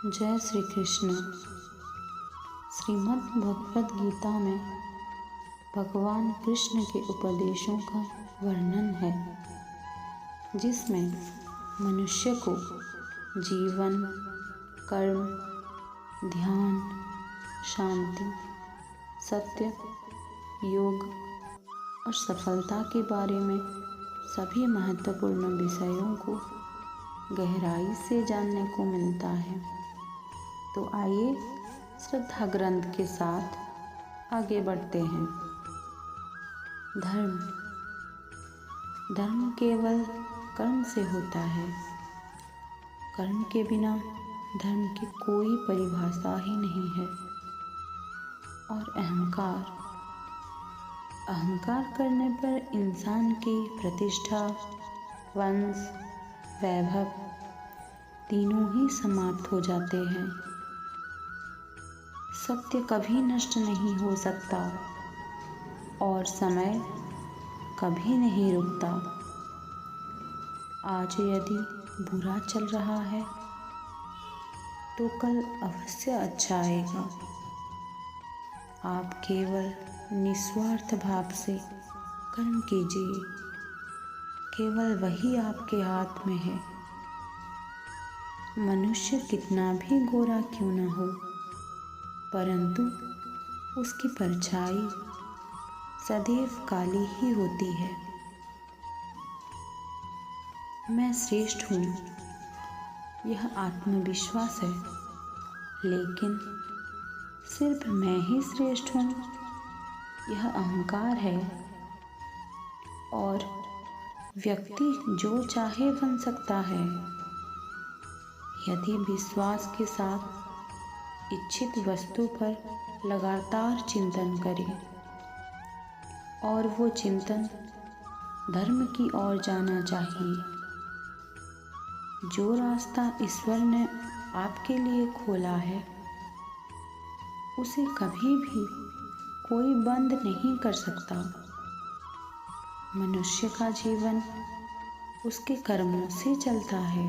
जय श्री कृष्ण। श्रीमद् भगवद गीता में भगवान कृष्ण के उपदेशों का वर्णन है, जिसमें मनुष्य को जीवन, कर्म, ध्यान, शांति, सत्य, योग और सफलता के बारे में सभी महत्वपूर्ण विषयों को गहराई से जानने को मिलता है। तो आइए श्रद्धा ग्रंथ के साथ आगे बढ़ते हैं। धर्म केवल कर्म से होता है। कर्म के बिना धर्म की कोई परिभाषा ही नहीं है। और अहंकार करने पर इंसान की प्रतिष्ठा, वंश, वैभव तीनों ही समाप्त हो जाते हैं। सत्य कभी नष्ट नहीं हो सकता और समय कभी नहीं रुकता। आज यदि बुरा चल रहा है तो कल अवश्य अच्छा आएगा। आप केवल निस्वार्थ भाव से कर्म कीजिए, केवल वही आपके हाथ में है। मनुष्य कितना भी गोरा क्यों न हो, परंतु उसकी परछाई सदैव काली ही होती है। मैं श्रेष्ठ हूँ, यह आत्मविश्वास है, लेकिन सिर्फ मैं ही श्रेष्ठ हूँ, यह अहंकार है। और व्यक्ति जो चाहे बन सकता है, यदि विश्वास के साथ इच्छित वस्तु पर लगातार चिंतन करे और वो चिंतन धर्म की ओर जाना चाहिए। जो रास्ता ईश्वर ने आपके लिए खोला है, उसे कभी भी कोई बंद नहीं कर सकता। मनुष्य का जीवन उसके कर्मों से चलता है।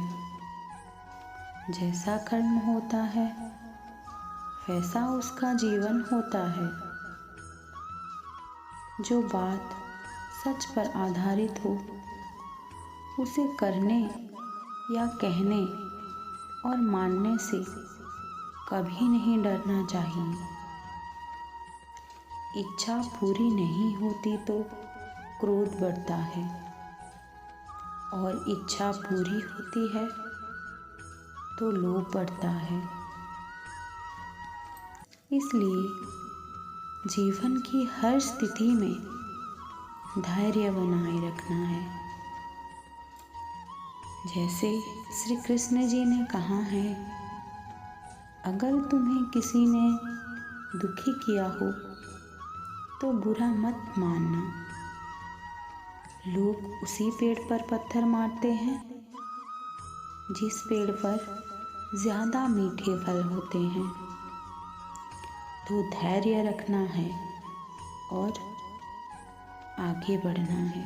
जैसा कर्म होता है, वैसा उसका जीवन होता है। जो बात सच पर आधारित हो, उसे करने या कहने और मानने से कभी नहीं डरना चाहिए। इच्छा पूरी नहीं होती तो क्रोध बढ़ता है, और इच्छा पूरी होती है तो लोभ बढ़ता है। इसलिए जीवन की हर स्थिति में धैर्य बनाए रखना है। जैसे श्री कृष्ण जी ने कहा है, अगर तुम्हें किसी ने दुखी किया हो तो बुरा मत मानना। लोग उसी पेड़ पर पत्थर मारते हैं जिस पेड़ पर ज़्यादा मीठे फल होते हैं। तो धैर्य रखना है और आगे बढ़ना है।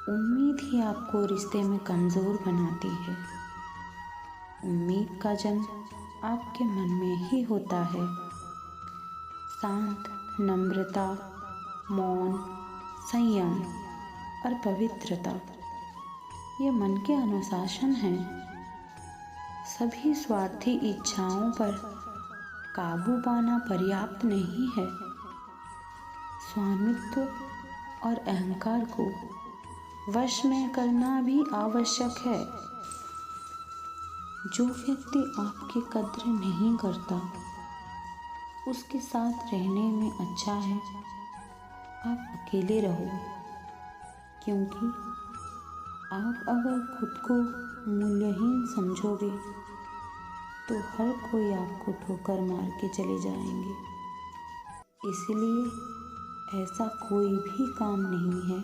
उम्मीद ही आपको रिश्ते में कमज़ोर बनाती है। उम्मीद का जन्म आपके मन में ही होता है। शांत, नम्रता, मौन, संयम और पवित्रता, ये मन के अनुशासन हैं। सभी स्वार्थी इच्छाओं पर काबू पाना पर्याप्त नहीं है। स्वामित्व और अहंकार को वश में करना भी आवश्यक है। जो व्यक्ति आपकी कद्र नहीं करता, उसके साथ रहने में अच्छा है आप अकेले रहो, क्योंकि आप अगर खुद को मूल्यहीन समझोगे तो हर कोई आपको ठोकर मार के चले जाएंगे। इसलिए ऐसा कोई भी काम नहीं है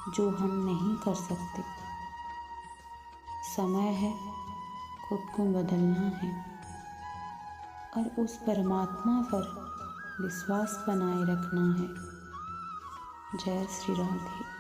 जो हम नहीं कर सकते। समय है खुद को बदलना है और उस परमात्मा पर विश्वास बनाए रखना है। जय श्री राधे।